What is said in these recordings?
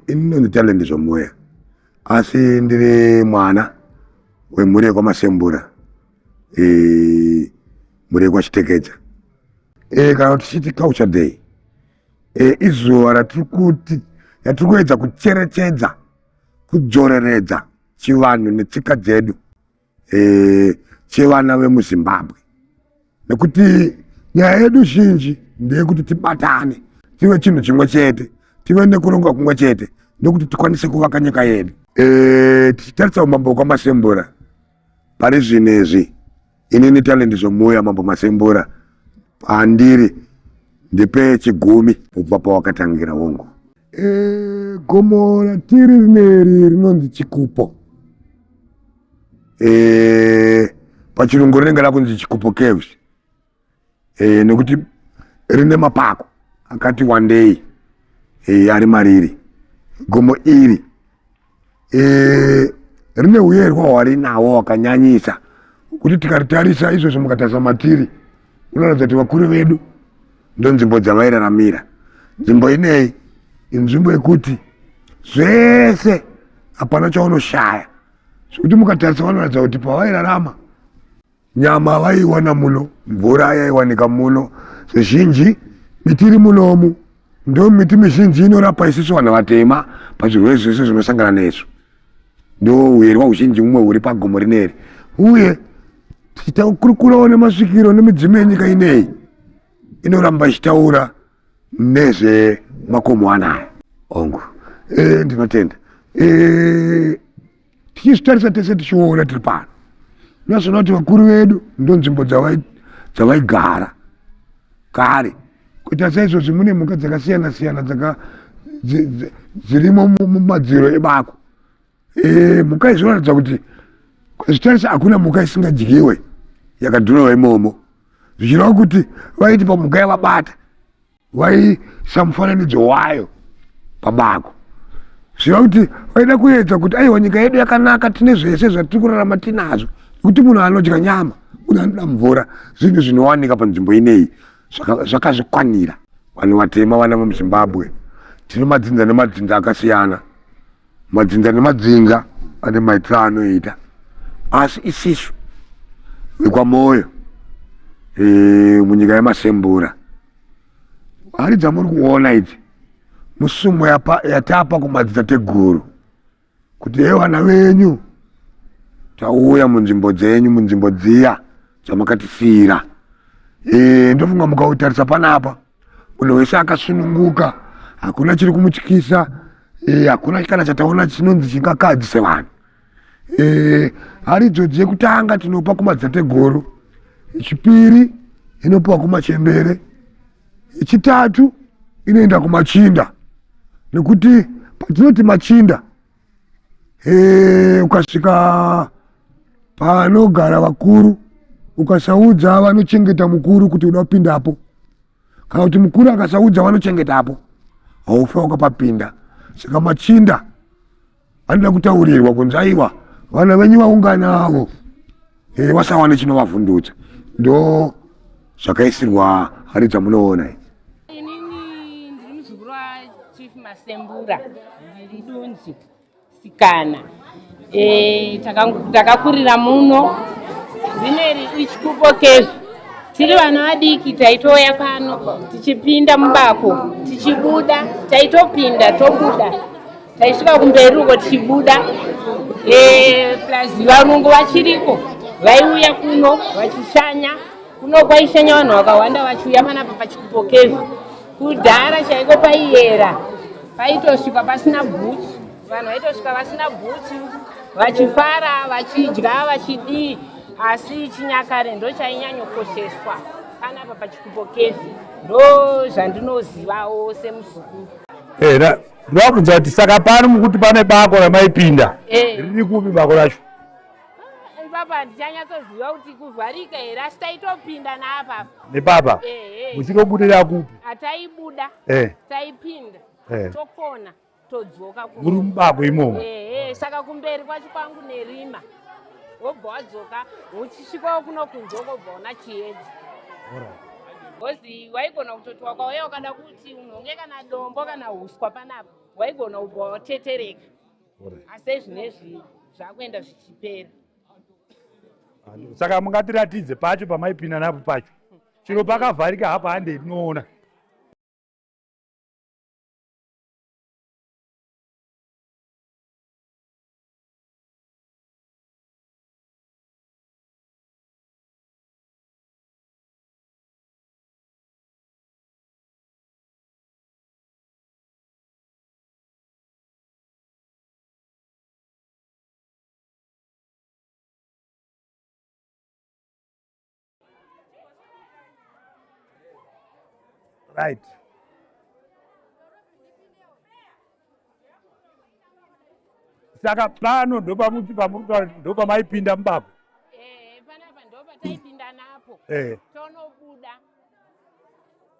Inonzi talent zvomoya asi ndiri mwana wemhuri kwaMasembura mhuri kwaChitekedza. Kana tichiti culture day izuva ratiri kuedza kucherechedza kudzoreredza chivanhu netsika dzedu chevana vemuZimbabwe, nekuti nyaya yedu zhinji ndeyekuti tibatane tive chinhu chimwe chete, tive nekuronga kumwe chete ndokuti tikwanise kuvaka nyika yedu. Tichitarisa umambo kwaMasembura pari zvinezvi, inini talent zvomoya mambo Masembura pandiri ndipe chigumi kubva pawakatangira hongu. Gomo ratiri rineri rinonzi Chikupo, pachirungu rinenge rakunzi Chikupo Caves, nekuti rine mapako akati wandei ari mariri. Gomo iri rine uyerwa hwarinawo hwakanyanyisa kuti tikaritarisa izvozvo mukatarisa matiri unoratidza kuti vakuru vedu ndo nzvimbo dzavairaramira. Nzvimbo ineyi inzvimbo yekuti zvese hapana chaunoshaya, zvekuti mukatarisa vanoratidza kuti pavairarama nyama vaiwana muno, mvura yaiwanika muno, zvizhinji miti iri munomu ndo miti mizhinji inorapa isusu vanhu vatema pazvirwere zvese zvinosangana nesu. Ndo uyerwa huzhinji mumwe huri pagomo rineri, uye tichitakurukurawo nemasvikiro nemidzimu yenyika ineyi inoramba ichitaura nezvemakomo anaya hongu. Ndinotenda tichizvitarisa tese tichiona tiri pano tinozviona kuti vakuru vedu ndo nzvimbo dzavaigara kare. Kuita saizvozvi mune mhuka dzakasiyana siyana dzirimo mumadziro ebako. Mhuka izvi inoratidza kuti zvitarisa hakuna mhuka isingadyiwe yakadhurowa imomo, zvichireva kuti vaiti pamhuka yavabata vaisa mufananidzo wayo pabako, zvichireva kuti vaida kuedza kuti aiwa nyika yedu yakanaka, tine zvese zvatiri kurarama tinazvo, nekuti munhu anodya nyama, munhu anoda mvura, zvinhu zvinowanika panzvimbo ineyi zvakazvikwanira. Vanhu vatema vana vemuZimbabwe tine madzinza nemadzinza akasiyana, madzinza nemadzinza ane maitiro anoita, asi isisu vekwaMoyo munyika yeMasembura hari dzamuri kuona idzi musumo yatapa kumadzitateguru kuti vana venyu tauya munzvimbo dzenyu, munzvimbo dziya dzamakatifira. Ndofunga mukautarisa panapa munhu wese akasununguka, hakuna chiri kumutyisa, hakuna kana chataona chinonzi chingakadzise vanhu. Hari dzodzi yekutanga tinopa kumadzitateguru, yechipiri inopiwa kuMachembere, yechitatu inoenda kuMachinda, nekuti patinoti Machinda ukasvika panogara vakuru ukasaudza vanochengeta mukuru kuti uda kupindapo, kana kuti mukuru akasaudza vanochengetapo, haufi wakapapinda. Saka Machinda vanoda kutaurirwa kunzi aiwa vana venyu vaunganavo vasawane chinovavhundutsa. Ndo zvakaisirwa hari dzamunoona. Inini ndiri muzukuru waChief Masembura, ndiri Dunzi Sikana. Takakurira muno, rineri iChikupo Caves. Tiri vana vadiki taitoya pano tichipinda mubako tichibuda, taitopinda tobuda, taisvika kumberi uko tichibuda. Plus varungu vachiriko vaiuya kuno vachishanya, kuno kwaishanya vanhu vakawanda vachiuya panapa paChikupo Caves. Kudhara chaiko paiyera, paitosvika pasina bhutsu, vanhu vaitosvika vasina bhutsu vachifara vachidya vachidii, asi chinyakare ndo chainyanyokosheswa panapa paChikupo Caves. Ndo zvandinozivawo semuzukuru. Ndakubvunza kuti saka pano mukuti pane bako ramaipinda riri kupi bako racho? Ipapa ndichanyatsoziva kuti kuvharika here, asi taitopinda naapa nepapa muchitobudira kupi? Ataibuda taipinda tokona todzoka muri mubako imomo. Saka kumberi kwacho kwangu nerima wobva wadzoka uchisvikawo kuno kunze wobva una chiedza. Hozi waigona kutoti wakauya wakada kuti unhonge kana dombo kana huswa panapa waigona ubva watetereka asi zvinezvi zvakuenda zvichipera. Saka mungatiratidze pacho pamaipinda napo pacho chiro pakavharika hapa hande tinoona. Right. Saka pano ndo pamaipinda mubako. Panapa ndo pataipinda napo. Tonobuda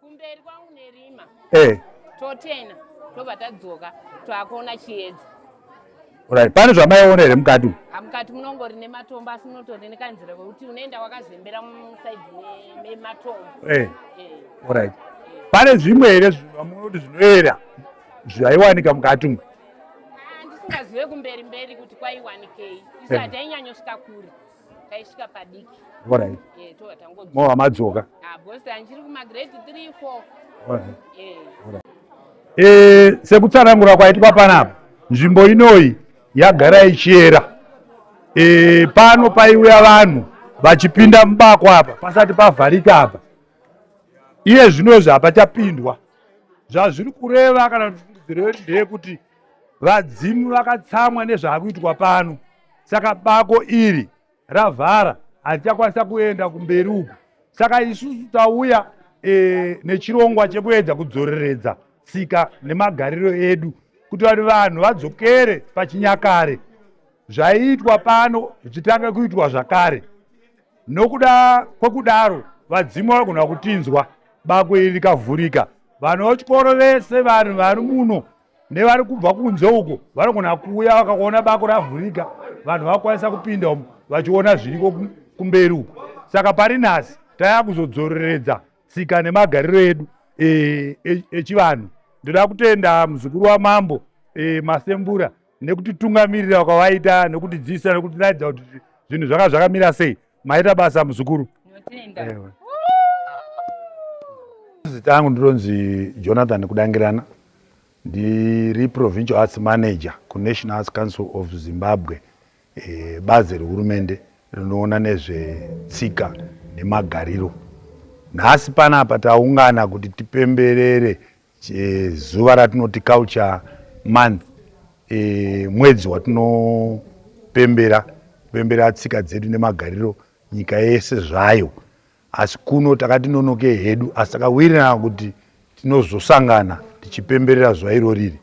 kumberi kwangu nerima. Totena tobva tadzoka twakuona chiedza. Right. Pane zvamaiona here mukati? Mukati munongori nematombo asi munotori nekanzira kwekuti unoenda wakazembera musaidhi nematombo. Right. Pane zvimwe here zvamunoti zvinoera zvaiwanika mukati umu? Ndisingazive kumberi mberi kuti kwaiwanikei. Isati tainyanyosvika kure. Taisvika padiki. Right. Mova madzoka. Bhosi anchiri kumagrade 3-4. Sekutsanangura kwaitwa panapa, nzvimbo inoyi yagara ichera. Pano paiuya vanhu vachipinda mubako apa pasati pavharika apa. Iye zvinozvi hapachapindwa. Zvazviri kureva kana kuti kuti vadzimu vakatsamwa nezvakuitwa pano. Saka bako iri ravhara hatichakwanisa kuenda kumberi uku. Saka isusu tauya nechirongwa chekuedza kudzoreredza tsika nemagariro edu kuti vanhu vadzokere pachinyakare. Zvaiitwa pano zvitange kuitwa zvakare. Nokuda kwekudaro vadzimu vanogona kutinzwa bako iri rikavhurika. Vanhu vechikoro vese vanhu vari muno nevari kubva kunze uko vanogona kuuya vakaona bako ravhurika, vanhu vakwanisa kupinda umu vachiona zviriko kumberi uko. Saka pari nhasi taya kuzodzoreredza tsika nemagariro edu echivanhu. Ndoda kutenda muzukuru wamambo Masembura nekutitungamirira kwavaita nekutidzidzisa nekutiratidza kuti zvinhu zvanga zvakamira sei. Maita basa muzukuru. Zita rangu ndinonzi Jonathan Kudangirana. Ndiri Provincial Arts Manager kuNational Arts Council of Zimbabwe. Bazi rehurumende rinoona nezvetsika nemagariro. Nhasi panapa taungana kuti tipemberere zuva ratinoti Culture Month. Mwedzi watinopembera tsika dzedu nemagariro nyika yese zvayo. Asi kuno takati nonoke hedu, asi takawirirana kuti tinozosangana tichipemberera zuva irori.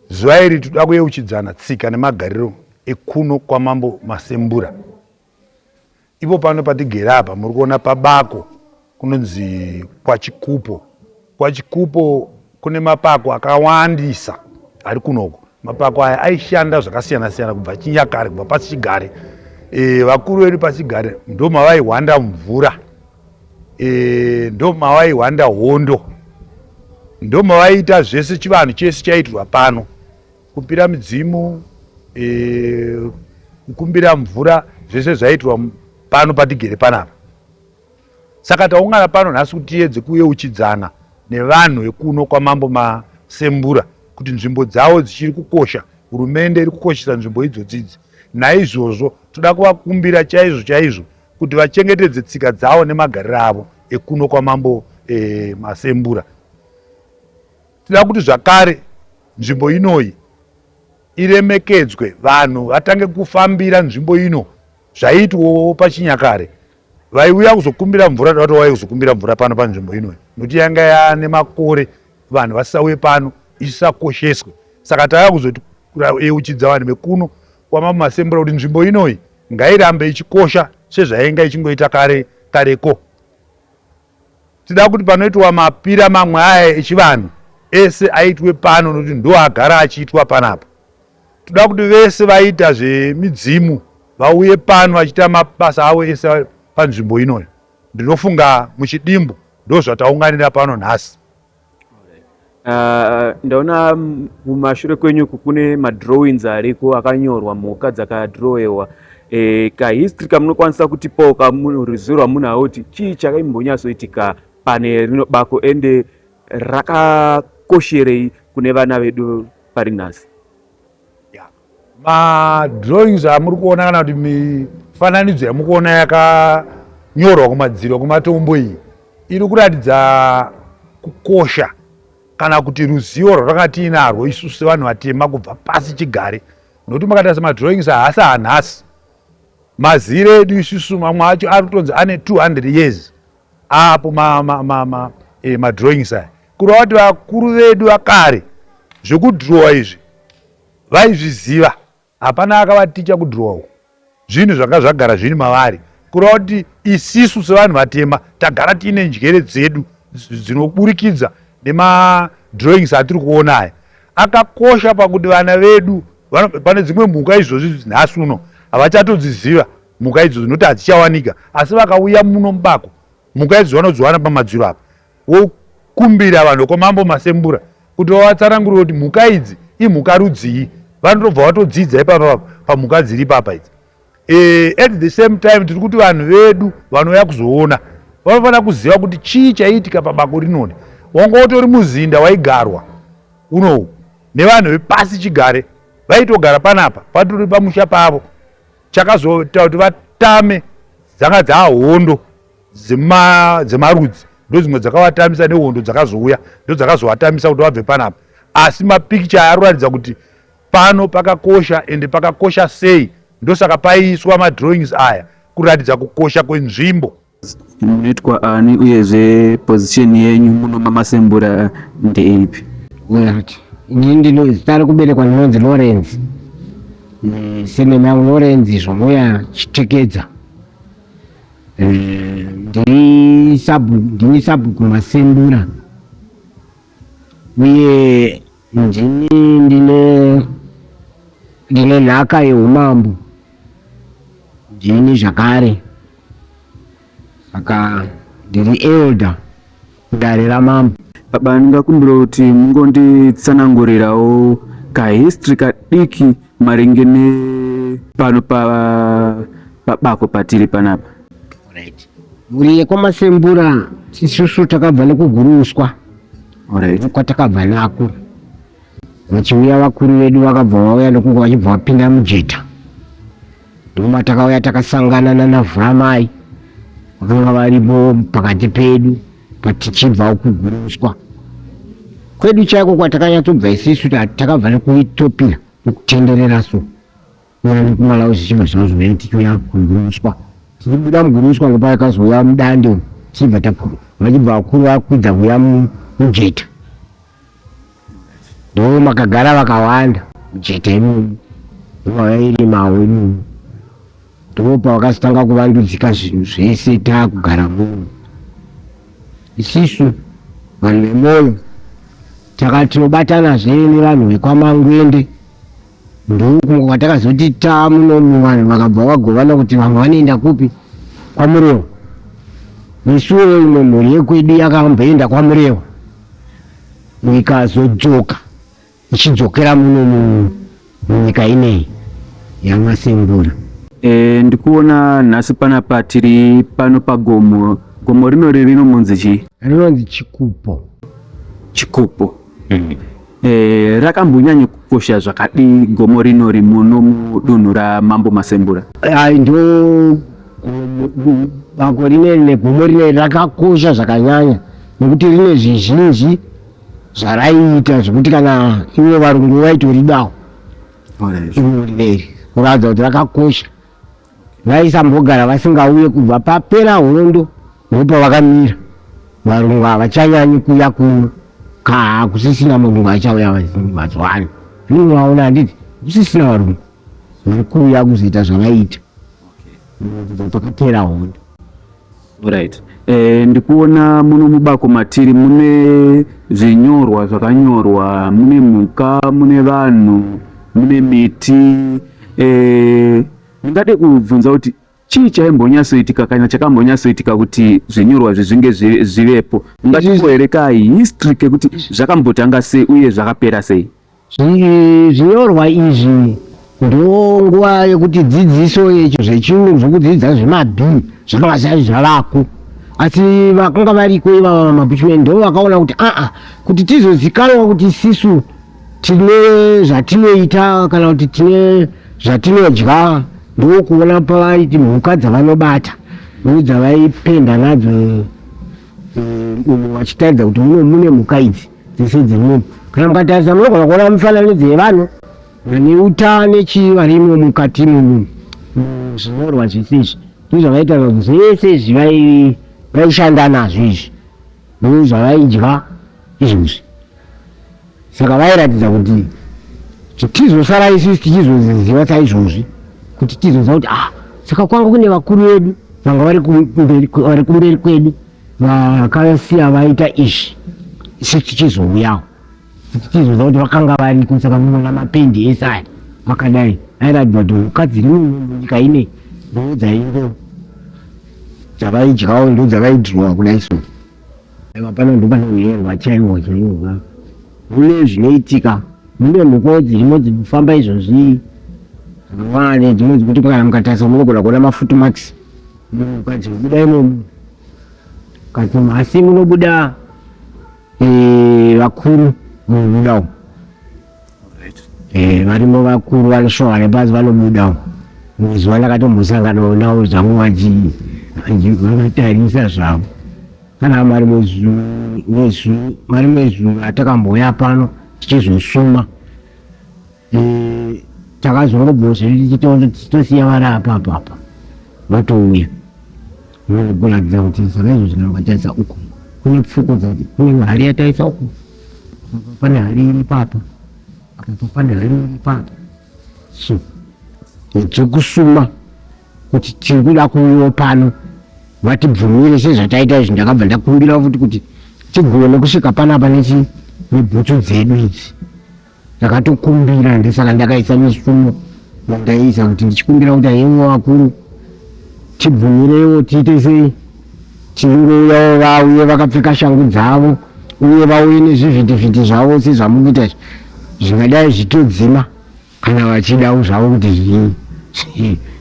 Zuva iri toda kuyeuchidzana tsika nemagariro ekuno kwamambo Masembura. Ipo pano patigere apa muri kuona pabako kunonzi Kwachikupo. Kwachikupo kune mapako akawandisa ari kunoko. Mapako aya aishanda zvakasiyana siyana kubva chinyakare, kubva pasichigare. Vakuru vedu pasichigare ndo mavaihwanda mvura, ndo mavaihwanda hondo, ndo mavaiita zvese chivanhu chese chaitirwa pano. Kupira midzimu, kukumbira mvura, zvese zvaitirwa pano patigere panapa. Saka taungana pano nhasi kuti tiedze kuyeuchidzana nevanhu vekuno kwamambo Masembura kuti nzvimbo dzavo dzichiri kukosha, hurumende iri kukoshesa nzvimbo idzodzi. Naizvozvo toda kuvakumbira chaizvo kuti vachengetedze tsika dzavo nemagariro avo ekuno kwamambo Masembura. Toda kuti zvakare nzvimbo inoyi iremekedzwe, vanhu vatange kufambira nzvimbo ino zvaiitwawo pachinyakare. Vaiuya kuzokumbira mvura toda kuti vauye kuzokumbira mvura pano panzvimbo inoyi, nokuti yanga yane makore vanhu vasauye pano isakosheswe. Saka tauya kuzotiyeuchidza vanhu vekuno kwamambo Masembura kuti nzvimbo inoyi ngairambe ichikosha sezvainga ichingoita kareko. Tida kuti panoitwa mapira mamwe aya echivanhu ese aitwe pano nokuti ndo agara achiitwa panapa. Toda kuti vese vaita zvemidzimu vauye pano vachiita mabasa avo ese panzvimbo inoyi. Ndinofunga muchidimbu ndo zvataunganira pano nhasi. Ndaona mumashure kwenyu kune madrawings ariko akanyorwa mhuka dzakadrowewa. Kahistory kamunokwanisa kutipawo ruzivo rwamunawo kuti chii chakaimbonyatsoitika pane rino bako ende rakakosherei kune vana vedu pari nhasi? Madrawings amuri kuona kana kuti mifananidzo yamuri kuona yakanyorwa kumadziro kumatombo iyi iri kuratidza kukosha kana kuti ruzivo rwatakatinarwo isusu vanhu vatema kubva pasi chigare. Nokuti makatarisa madrawings haasi anhasi, maziro edu isusu mamwe acho ari kutonzi ane 200 years apo madrawings aya, kureva kuti vakuru vedu vakare zvekudhirowa izvi vaizviziva. Hapana akavaticha kudhirowa uku, zvinhu zvanga zvagara zviri mavari, kureva kuti isisu sevanhu vatema tagara tiine njere dzedu dzinoburikidza nemadrawings atiri kuona aya. Akakosha pakuti vana vedu pane dzimwe mhuka izvozvi nhasi uno havachatodziziva mhuka idzo dzinoti hadzichawanika, asi vakauya muno mubako mhuka idzo vanodziwana pamadziro apa, vokumbira vanhu kwamambo Masembura kuti vavatsanangurire kuti mhuka idzi imhuka rudzii, vanotobva vatodzidza ipapa pamhuka dziri papa idzi. At the same time tiri kuti vanhu vedu vanouya kuzoona vanofanira kuziva kuti chii chaiitika pabako rinoni. Wangotori muzinda waigarwa unowu nevanhu vepasi chigare vaitogara panapa patori pamusha pavo, chakazoita kuti vatame dzanga dzahondo dzemarudzi ndo dzimwe dzakavatamisa, nehondo dzakazouya ndo dzakazovatamisa kuti vabve panapa. Asi mapikicha ari kuratidza kuti pano pakakosha, ende pakakosha sei, ndosaka paiswa madrawings aya kuratidza kukosha kwenzvimbo. Munoitwa ani uyezve position yenyu muno maMasembura ndeipi? Ini ndinozita rekuberekwa ndinonzi Lawrence, senema yangu Lawrence zvomoya Chitekedza. Ndini sabu kuMasembura uye ndine nhaka yeumambo ndini zvakare, saka ndiri elder kudare ramambo. Baba, ndingakumbira kuti mungonditsanangurirawo kahistory kadiki maringe nepano pabako patiri panapa. Mhuri yekwaMasembura isusu takabva nekuguruswa kwatakabva nako. Vachiuya vakuru vedu vakabva vauya nekunge vachibva vapinda mujeta, ndoma takauya takasangana naNavhuramai vakanga varipo pakati pedu patichibva kuguruswa kwedu chaiko kwatakanyatsobva isisu takabva nekuEthiopia nekutenderera so uya nekumalawi zvichibva zvazvimene tichiuya kuguruswa. Tichibuda muguruswa ngopakazouya mudande tichibva vachibva vakuru vakwidza kuuya mujeta, ndo makagara vakawanda mujeta imomo vauya iri mawe imomo, ndopa vakazotanga kuvandudzika zvinhu zvese taakugara muno. Isisu vanhu vemoyo takati tinobatanazve nevanhu vekwaMangwende, ndokunge kwatakazoti munomu vanhu vakabva vagovana kuti vamwe vanoenda kupi? KwaMurewa. Misuwo imwe mhuri yekwedu yakamboenda KwaMurewa ikazodzoka ichidzokera muno munyika ineyi yaMasembura. Ndikuona nhasi panapa tiri pano pagomo. Gomo rinori rinomunzi chii? Rinonzi Chikupo. Chikupo. Rakambonyanya kukosha zvakadi gomo rinori muno mudunhu raMambo Masembura? Ndo bako rineri negomo rineri rakakosha zvakanyanya nekuti rine zvizhinji zvaraita zvekuti kana ivo varungu vaitoridawo gomo rineri, kuratidza kuti rakakosha. Vaisambogara vasingauye kubva papera hondo ndopa vakamira. Varungu havachanyanyi kuuya kuno, kusisina murungu achauya mazuva ano. Zvino vaona handiti kusisina varungu vari kuuya kuzoita zvavaita pakapera hondo. Right. Ndikuona muno mubako matiri mune zvinyorwa zvakanyorwa, mune mhuka, mune vanhu, mune miti. Ndingade kubvunza kuti chii chaimbonyasoitika kana chakambonyasoitika kuti zvinyorwa zvinge zvivepo? Ungatipoereka history kekuti zvakambotanga sei uye zvakapera sei? Zvinyorwa izvi ndo nguva yekuti dzidziso yecho zvechiyungu zvekudzidza zvemabhii zvakanga zvisati zvavako, asi vakanga variko ivava mabushmen ndo vakaona kuti kuti tizozikanwa kuti isisu tine zvatinoita kana kuti tine zvatinodya, ndokuona pavaiti mhuka dzavanobata ndodzavaipenda nadzo vachitaridza kuti mune mhuka idzi dzese dzirimuno. Kana mukatarisa munogona kuona mifananidzo yevanhu neuta nechivarimo mukati zvinyorwa zvisizvi ndozvavaita kuti zvese izvi vaishanda nazvo izvi ndozvavaidya izvozvi. Saka vairatidza kuti tizosara isusu tichizoziva saizvozvi kuti tizoziva kuti saka kwanga kune vakuru vedu vanga vari kumberi kwedu vakasiya vaita izvi, isu tichizouyawo kuti tizoziva kuti vakanga variko. Saka munoona mapendi ese aya makadai airatidza kuti mhuka dziri munyika inei ndo dzaingo dzavaidyawo ndo dzavaidhirowa kudai so. Aiwa pano ndo panonyorwa chaiwo mune zvinoitika, mune mhuka dzirimo dzinofamba izvozvi zvinowani dzimwe dzekuti kana mukatarisa munogona kuona mafutumax mhuka dzinobuda imomo kati mhasi munobuda vakuru munobudawo varimo vakuru vanoshowa nepasi vanobudawo. Muzuva ndakatombosangana nawo zvangu vakatarisa zvavo kana mari mwezuru atakamboya pano tichizosuma takazongobvozveri tichitosiya vari apa vatouya kuratidza kuti saka izvo zvinambatarisa uku kune pfuko dzati kune hari yataisa uku, pane hari iri papa, apo pane hari iri papa. So dzokusuma kuti tiri kuda kuuyiwa pano vatibvumire sezvataita izvi. Ndakabva ndakumbira futi kuti tigone kusvika panapa nebhutsu dzedu idzi, ndakatokumbira ndesaka ndakaisa misumo mandaisa kuti ndichikumbira kuti aiwa vakuru tibvumirewo tiite sei, tinouyawo vauye vakapfeka shangu dzavo uye vauye nezvivhitivhiti zvavo sezvamukuita zvingadai zvitodzima kana vachidawo zvavo kuti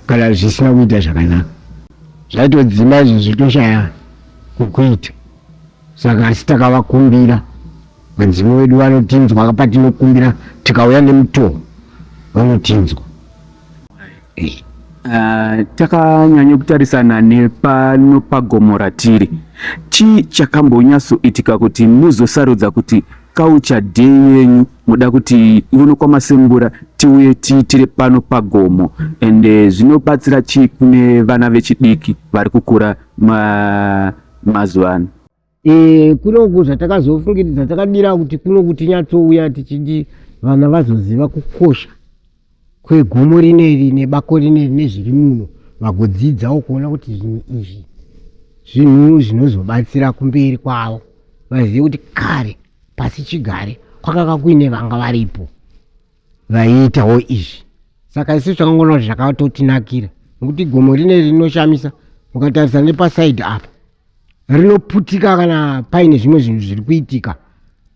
kana zvisina kuita zvakanaka zvaitodzima izvi zvitoshaya kukuita. Saka asi takavakumbira vanzimu vedu vanotinzwa patinokumbira tikauya nemutoo vanotinzwa. Takanyanya kutarisana nepano pagomo ratiri, chii chakambonyatsoitika kuti muzosarudza kuti culture day yenyu muda kuti uno kwamasembura tiuye tiitire pano pagomo, ende zvinobatsira chii kune vana vechidiki vari kukura mazuva ano? Kunoku zvatakazofungiridza takadira kuti kunoku tinyatsouya tichiti vana vazoziva kukosha kwegomo rineri nebako rineri nezviri muno, vagodzidzawo kuona kuti zvinhu izvi zvinhu zvinozobatsira kumberi kwavo, vazive kuti kare pasi chigare kwakanga kuine vanga varipo vaiitawo izvi. Saka isusu takangoona kuti zvakatotinakira nekuti gomo rineri rinoshamisa. Mukatarisa nepasaidhi apa rinoputika kana paine zvimwe zvinhu zviri kuitika,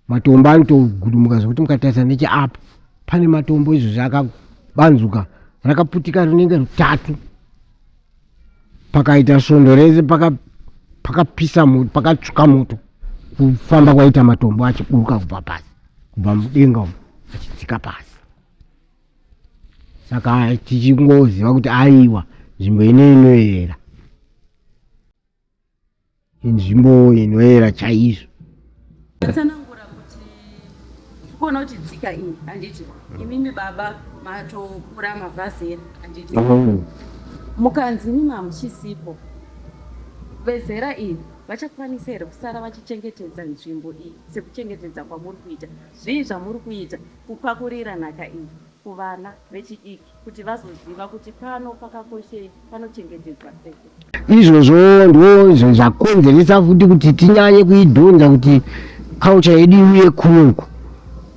matombo anotogudumuka zvokuti mukatarisa necheapa pane matombo izvo zvakabanzuka rakaputika rinenge rutatu, pakaita svondo rese pakapisa moto, pakatsvuka moto kufamba kwaita matombo achiburuka kubva pasi, kubva mudenga achidzika pasi. Saka tichingoziva kuti aiwa nzvimbo ine inoyera, nzvimbo inoyera chaizvo. Tsanangura kuti kuona kuti dzika iyi handiti imimi baba matokura mavhazera handiti mukanzi mimi hamuchisipo, vezera iri vachakwanisa here kusara vachichengetedza nzvimbo iyi sekuchengetedza kwamuri kuita? Zvii zvamuri kuita kupakurira nhaka iyi kuvana vechidiki kuti vazoziva kuti pano pakakoshei, panochengetedzwa sei? Izvozvo ndo zvakonzeresa futi kuti tinyanye kuidhonza kuti culture yedu iuye kunoku.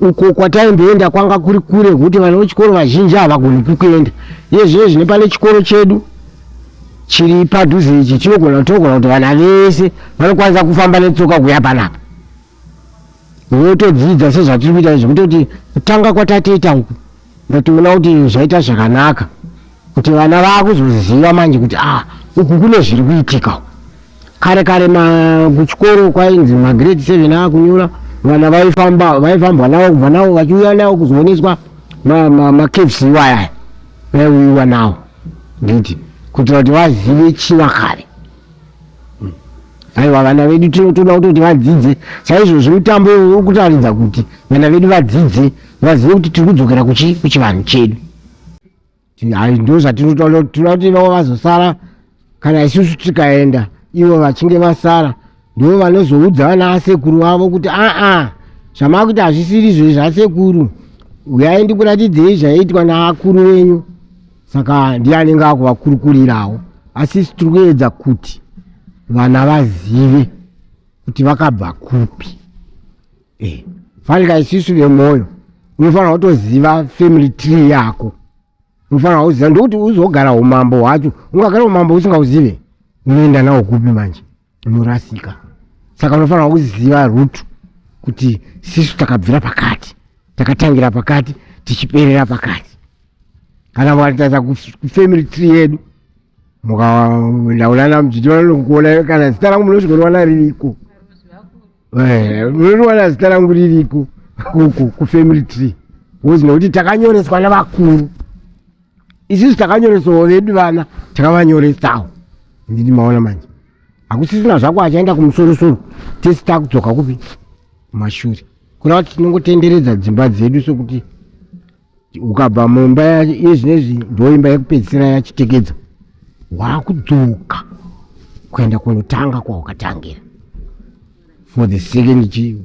Uko kwataimboenda kwanga kuri kure kuti vana vechikoro vazhinji havagoni kuenda. Izvezvi zvine pane chikoro chedu chiri padhuze ichi chinogona kuti vana vese vanokwanisa kufamba netsoka kuya panapa. Votodzidza sezvatiri kuita izvi kutoti kutanga kwatatoita uku ndotiona kuti zvaita zvakanaka kuti vana vakuzoziva manje kuti uku kune zviri kuitika. Kare kuchikoro kwainzi magrade 7 akunyura vana vaifambwa navo kubva navo vachiuya navo kuzooneswa makefsi iwaya vaiuyiwa navo nditi kuitira kuti vazive chinyakare. Aiwa vana vedu tinotoda kuti vadzidze saizvozvi mutambo uri kutaridza kuti vana vedu vadzidze vazive kuti tiri kudzokera kuchivanhu chedu. Ndo zvatinotoda kuti navo vazosara kana isusu tikaenda ivo vachinge vasara ndivo vanozoudza vana vasekuru vavo kuti zvamakuti hazvisiri izvo zvasekuru, uyai ndikuratidzei zvaiitwa naakuru venyu. Saka ndiye anenge akuvakurukurirawo, asi isi tiri kuedza kuti vana vazive kuti vakabva kupi. Fanika isusu vemwoyo unofanira kutoziva family tree yako, unofanira kuziva ndokuti uzogara umambo hwacho. Ungagara umambo usingauzive unoenda nawo kupi manje, unorasika. Saka unofanira kuziva rutu kuti sisu takabvira pakati, takatangira pakati, tichiperera pakati. Kana mukatarisa kufamily tree yedu mukaona muchiona kana zita rangu munosvikoona ririko, munoona zita rangu ririko kufamily tree, nokuti takanyoreswa navakuru. Isusu takanyoresawo vedu vana takavanyoresawo. Nditi maona manje hakusisina zvako achaenda kumusorosoro tesi takudzoka kupi kumashure. Kuna kuti tinongotenderedza dzimba dzedu sokuti ukabva mumba yezvinezvi ndoimba yekupedzisira yachitekedza, wakudzoka kuenda kunotanga kwawakatangira for the second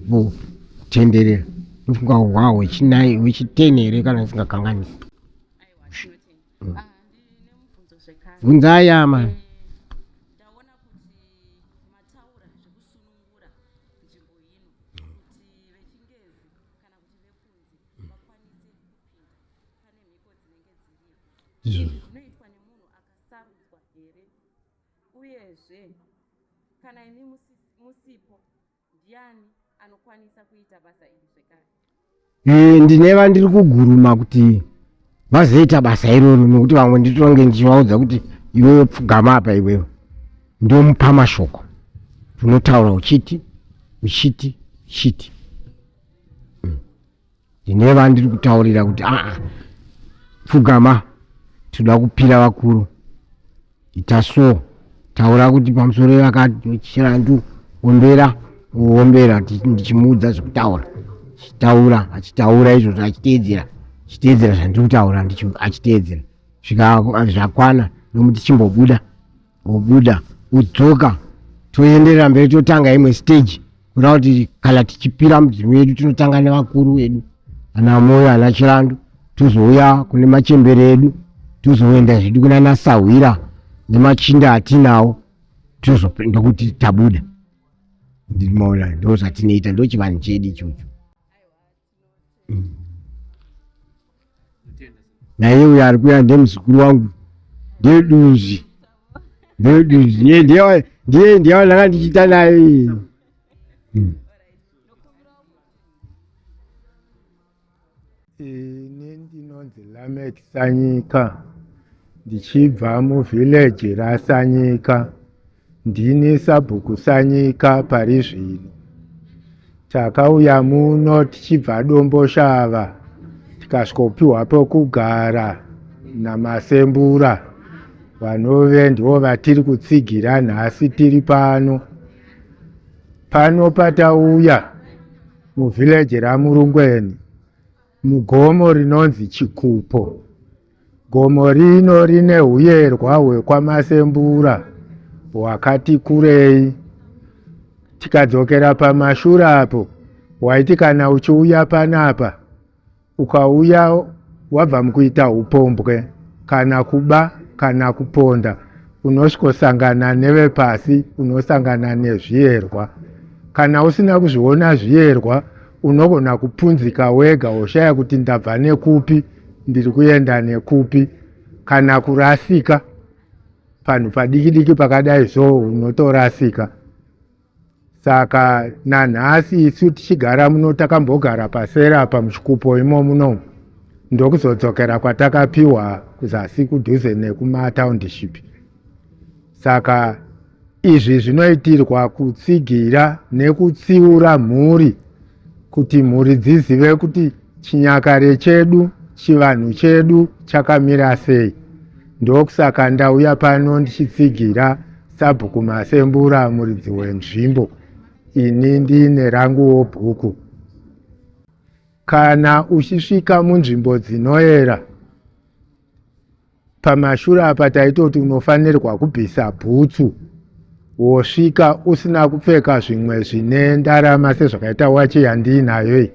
kutenderera. Ufunga hwawo wechitenere here kana usingakanganisi. Bvunzai ama. Zvinoitwa nemunhu akasarudzwa here, uyezve kana imi musipo ndiani anokwanisa kuita basa iri zvekare? Ndineva ndiri kuguruma kuti vazoita basa iroro, nokuti vamwe nditonge ndichivaudza kuti iwewe pfugama apa iwewe ndomupa mashoko tunotaura uchiti uchiti. Ndineva ndiri kutaurira kuti pfugama toda kupira vakuru, ita so, taura kuti pamusoro vakati chirandu ombera ndichimuudza zvekutaura, achitaura izvozvo achiteedzera zvandiri kutaura achiteedzera. Zvakwana nomuti chimbobuda udzoka toenderera mberi totanga imwe stage, kuda kuti kana tichipira mudzimu wedu tinotanga nevakuru vedu ana moyo ana chirandu, tozouya kune machembere edu, tozoenda zvedu kuna nasahwira nemachinda atinawo, tozopinda kuti tabuda. Ndinoona ndo zvatinoita, ndo chivanhu chedu ichocho. Naye uyo ari kuya ndemuzukuru wangu ndeduzi ndiye ndanga ndichiita naye. Ini ndinonzi Lamek Sanyika, ndichibva muvhileji raSanyika, ndini sabhuku Sanyika pari zvino. Takauya muno tichibva Domboshava tikasvikopiwa pokugara namasembura, vanove ndivo vatiri kutsigira nhasi tiri pano. Pano patauya muvhileji raMurungweni mugomo rinonzi Chikupo. Gomo rino rine huyerwa hwekwamasembura hwakati kurei. Tikadzokera pamashure apo, waiti kana uchiuya panapa ukauya wabva mukuita upombwe kana kuba kana kuponda, unosvikosangana nevepasi, unosangana nezviyerwa. Kana usina kuzviona zviyerwa, unogona kupunzika wega woshaya kuti ndabva nekupi, ndiri kuenda nekupi, kana kurasika. panhu padiki-diki pakadai so unotorasika. Saka nanhasi isu tichigara muno takambogara pasera pamuchikupo imo muno ndokuzodzokera kwatakapiwa kuzasi kudhuze nekumatownship. Saka izvi zvinoitirwa kutsigira nekutsiura mhuri kuti mhuri dzizive kuti chinyakare chedu, chivanhu chedu chakamira sei. Ndokusaka ndauya pano ndichitsigira Sabhuku Masembura, muridzi wenzvimbo. Ini ndine ranguwo bhuku. Kana uchisvika munzvimbo dzinoera, pamashure apa taitoti unofanirwa kubvisa bhutsu. Wosvika usina kupfeka zvimwe zvine ndarama sezvakaita wachi yandinayo,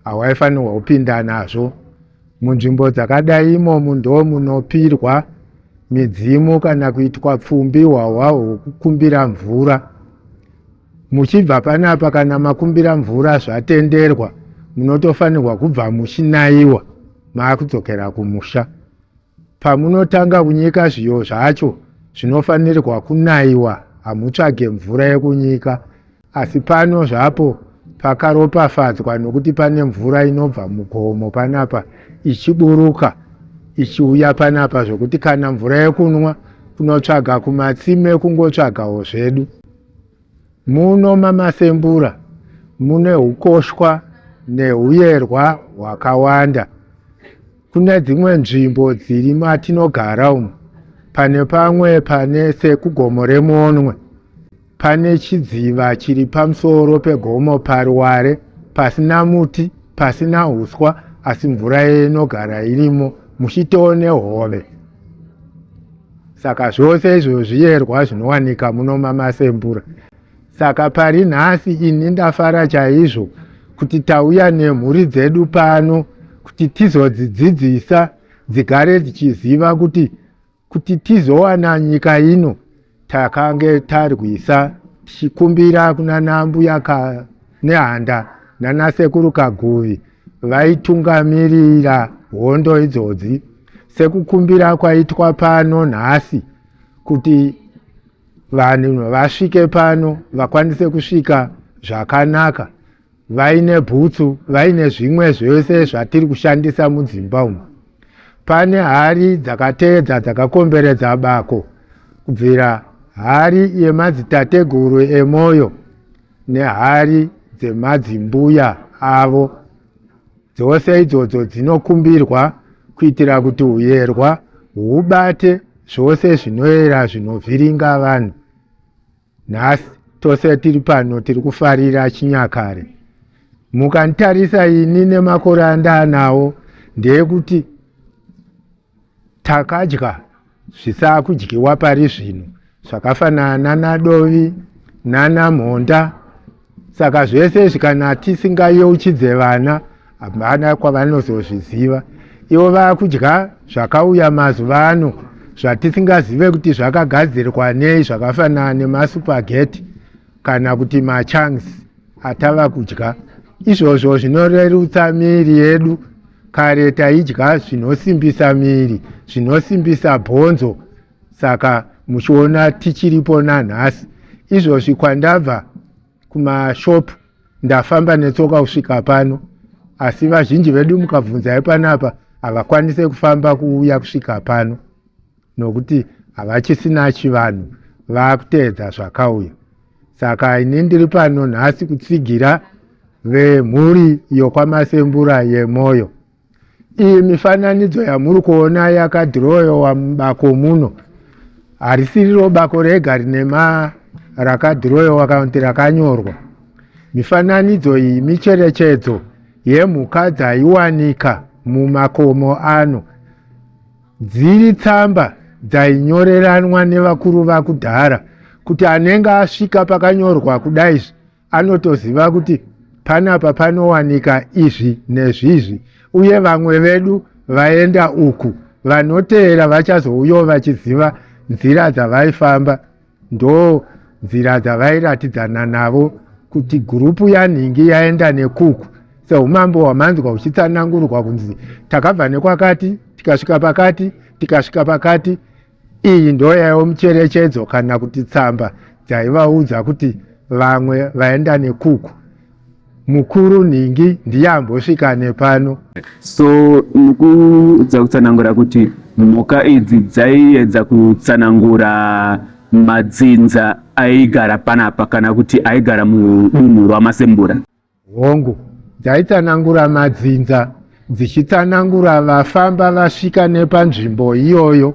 hawaifanirwa kupinda nazvo. Munzvimbo dzakadai imomo ndo munopirwa midzimu kana kuitwa pfumbi hwahwa hwokukumbira mvura. Muchibva panapa kana makumbira mvura zvatenderwa, munotofanirwa kubva muchinaiwa maakudzokera kumusha. Pamunotanga kunyika zviyo zvacho zvinofanirwa kunaiwa, hamutsvage mvura yekunyika. Asi pano zvapo pakaropafadzwa nokuti pane mvura inobva mugomo panapa ichiburuka ichiuya panapa, zvokuti kana mvura yekunwa kunotsvaga kumatsime kungotsvagawo zvedu. Muno mamasembura mune ukoshwa neuyerwa hwakawanda. Kune dzimwe nzvimbo dziri matinogara umu, pane pamwe pane sekugomo remonwe, pane chidziva chiri pamusoro pegomo paruware, pasina muti, pasina huswa, asi mvura inogara irimo, muchitone hove. Saka zvose izvo zviyerwa zvinowanika muno mamasembura. Saka pari nhasi ini ndafara chaizvo kuti tauya nemhuri dzedu pano kuti tizodzidzidzisa dzigare dzichiziva kuti tizowana nyika ino takange tarwisa, tichikumbira kuna mbuya nehanda nanasekuru Kaguvi vaitungamirira hondo idzodzi, sekukumbira kwaitwa pano nhasi kuti vanhu vasvike pano vakwanise kusvika zvakanaka, vaine bhutsu, vaine zvimwe zvese zvatiri kushandisa mudzimba umu. Pane hari dzakateedza dzakakomberedza bako, kubvira hari yemadzitateguru emoyo nehari dzemadzimbuya avo. Dzose idzodzo dzinokumbirwa kuitira kuti uyerwa hubate zvose zvinoera zvinovhiringa vanhu. Nhasi tose tiri pano tiri kufarira chinyakare. Mukantarisa ini nemakore andanawo ndeyekuti takadya zvisakudyiwa pari zvino, zvakafanana nadovi nanamhonda. Saka zvese izvi kana tisingayeuchidze vana, hapana kwavanozozviziva. Ivo vakudya zvakauya mazuva ano zvatisingazive kuti zvakagadzirwa nei, zvakafanana nemasupageti kana kuti machanks atava kudya. Izvozvo zvinorerutsa miri yedu. Kare taidya zvinosimbisa miri, zvinosimbisa bhonzo. Saka muchiona tichiripo nanhasi. Izvozvi kwandabva kumashopu ndafamba netsoka kusvika pano, asi vazhinji vedu mukabvunzai panapa havakwanise kufamba kuuya kusvika pano nokuti havachisina chivanhu, vakuteedza zvakauya. Saka ini ndiri pano nhasi kutsigira vemhuri yokwamasembura yemoyo. Iyi mifananidzo yamuri kuona yakadhirowewa mubako muno, harisiriro bako rega rine rakadhirowewa kana kuti rakanyorwa. Mifananidzo iyi micherechedzo yemhuka dzaiwanika mumakomo ano. Dziri tsamba dzainyoreranwa nevakuru vakudhara kuti anenge asvika pakanyorwa kudai anotoziva kuti panapa panowanika izvi nezvizvi, uye vamwe vedu vaenda uku, vanoteera vachazouya vachiziva nzira dzavaifamba. Ndo nzira dzavairatidzana navo kuti gurupu yanhingi yaenda nekuku. Seumambo hwamanzwa uchitsanangurwa kunzi takabva nekwakati tikasvika pakati, tikasvika pakati. iyi ndoyayo mucherechedzo kana kuti tsamba dzaivaudza kuti vamwe vaenda nekuku. Mukuru Ningi ndiye ambosvika nepano. So mukudza kutsanangura kuti mhuka idzi dzaiedza kutsanangura madzinza aigara panapa kana kuti aigara mudunhu rwamasembura? Hongu, dzaitsanangura madzinza dzichitsanangura vafamba vasvika nepanzvimbo iyoyo,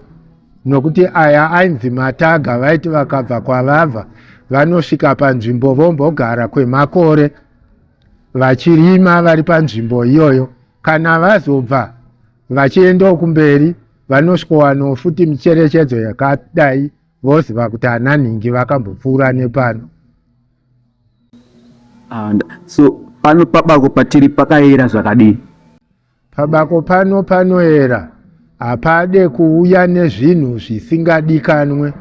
nokuti aya ainzi mataga. Vaiti vakabva kwavabva vanosvika panzvimbo vombogara kwemakore vachirima vari panzvimbo iyoyo. Kana vazobva vachienda kumberi vanosvikowana futi micherechedzo yakadai voziva kuti ana Ningi vakambopfuura nepano. So pano pabako patiri pakayera zvakadii? Pabako pano panoyera, hapade kuuya nezvinhu zvisingadikanwe,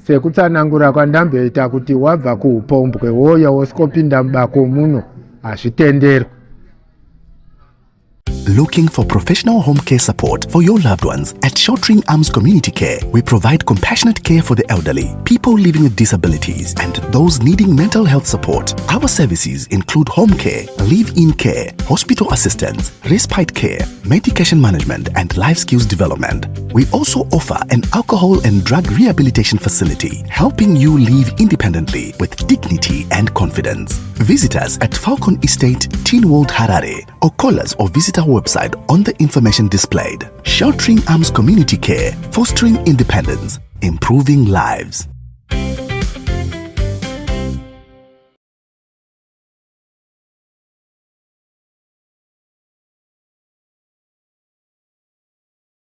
sekutsanangura kwandamboita kuti wabva kuupombwe woya wosikopinda mubako muno hazvitenderwi. Looking for professional home care support for your loved ones? At Shortring Arms Community Care, we provide compassionate care for the elderly, people living with disabilities, and those needing mental health support. Our services include home care, live-in care, hospital assistance, respite care, medication management, and life skills development. We also offer an alcohol and drug rehabilitation facility, helping you live independently with dignity and confidence. Visit us at Falcon Estate, Teen World Harare, or call us or visit our website on the information displayed. Sheltering Arms Community Care, fostering independence, improving lives.